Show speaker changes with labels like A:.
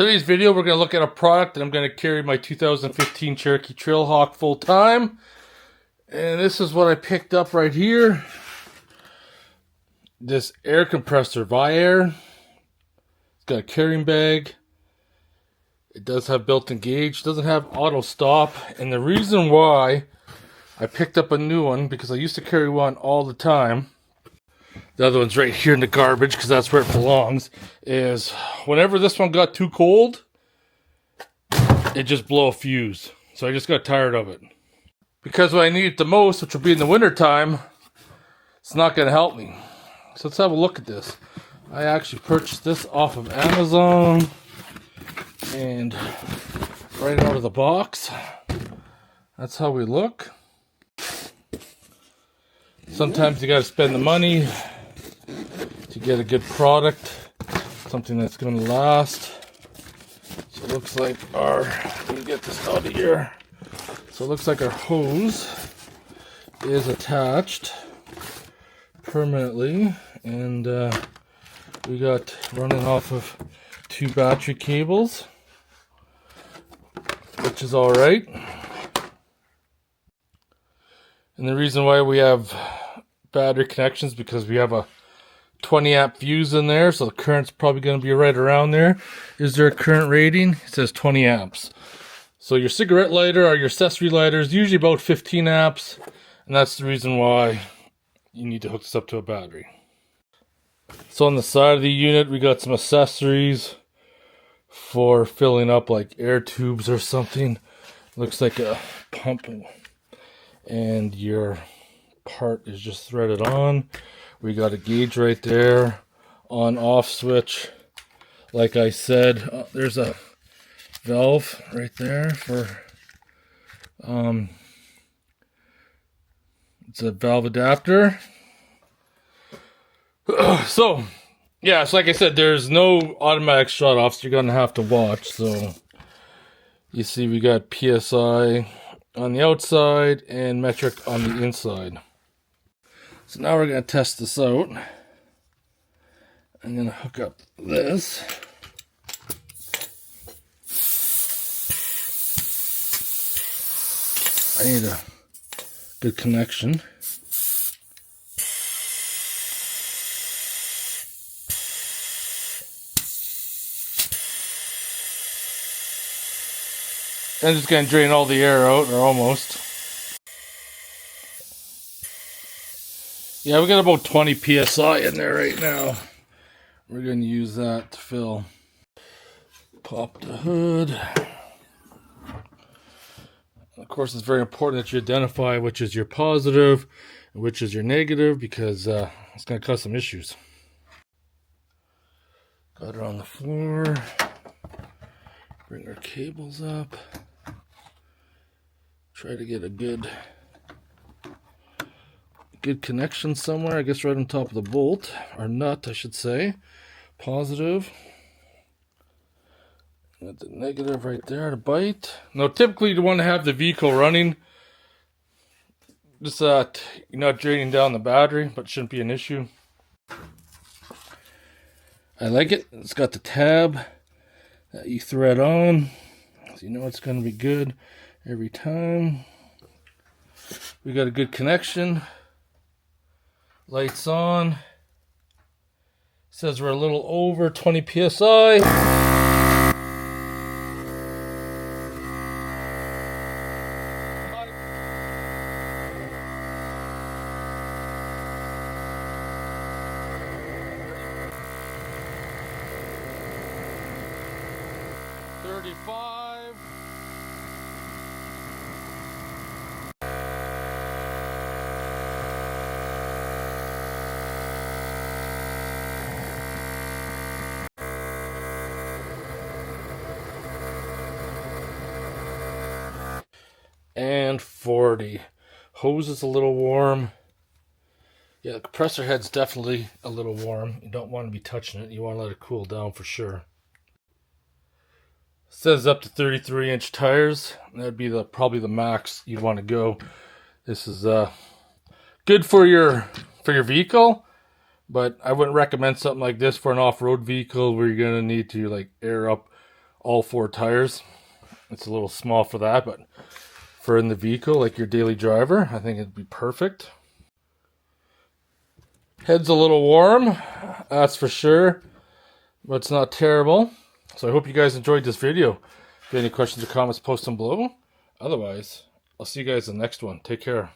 A: Today's video, we're going to look at a product that I'm going to carry my 2015 Cherokee Trailhawk full time. And this is what I picked up right here. This air compressor, Viair. It's got a carrying bag. It does have built-in gauge. Doesn't have auto stop. And the reason why I picked up a new one, because I used to carry one all the time. The other one's right here in the garbage because that's where it belongs. Is whenever this one got too cold, it just blew a fuse. So I just got tired of it. Because when I need it the most, which will be in the winter time, it's not going to help me. So let's have a look at this. I actually purchased this off of Amazon. And right out of the box, that's how we look. Sometimes you got to spend the money to get a good product, something that's going to last. So it looks like let me get this out of here. So it looks like our hose is attached permanently, and we got running off of 2 battery cables, which is all right. And the reason why we have battery connections, because we have a 20 amp fuse in there, so the current's probably going to be right around there. Is there a current rating? It says 20 amps. So your cigarette lighter or your accessory lighter is usually about 15 amps, and that's the reason why you need to hook this up to a battery. So on the side of the unit, we got some accessories for filling up like air tubes or something. Looks like a pump, and your part is just threaded on. We got a gauge right there, on off switch. Like I said, there's a valve right there for it's a valve adapter. So yeah, it's like I said, there's no automatic shut offs. You're gonna have to watch. So you see we got PSI on the outside and metric on the inside. So now we're going to test this out. I'm going to hook up this. I need a good connection. I'm just going to drain all the air out, or almost. Yeah, we got about 20 PSI in there right now. We're going to use that to fill. Pop the hood. Of course, it's very important that you identify which is your positive and which is your negative, because it's going to cause some issues. Got her on the floor. Bring our cables up. Try to get a good connection somewhere. I guess right on top of the bolt, or nut, I should say. Positive. Got the negative right there to bite. Now, typically you want to have the vehicle running, just that you're not draining down the battery, but it shouldn't be an issue. I like it. It's got the tab that you thread on, so you know it's going to be good every time. We got a good connection. Lights on. Says we're a little over 20 PSI. And 40. Hose is a little warm. Yeah, the compressor head's definitely a little warm. You don't want to be touching it. You want to let it cool down for sure. It says up to 33-inch tires. That'd be probably the max you'd want to go. This is good for your vehicle, but I wouldn't recommend something like this for an off-road vehicle where you're gonna need to like air up all 4 tires. It's a little small for that, but for in the vehicle, like your daily driver, I think it'd be perfect. Head's a little warm, that's for sure, but it's not terrible. So I hope you guys enjoyed this video. If you have any questions or comments, post them below. Otherwise, I'll see you guys in the next one. Take care.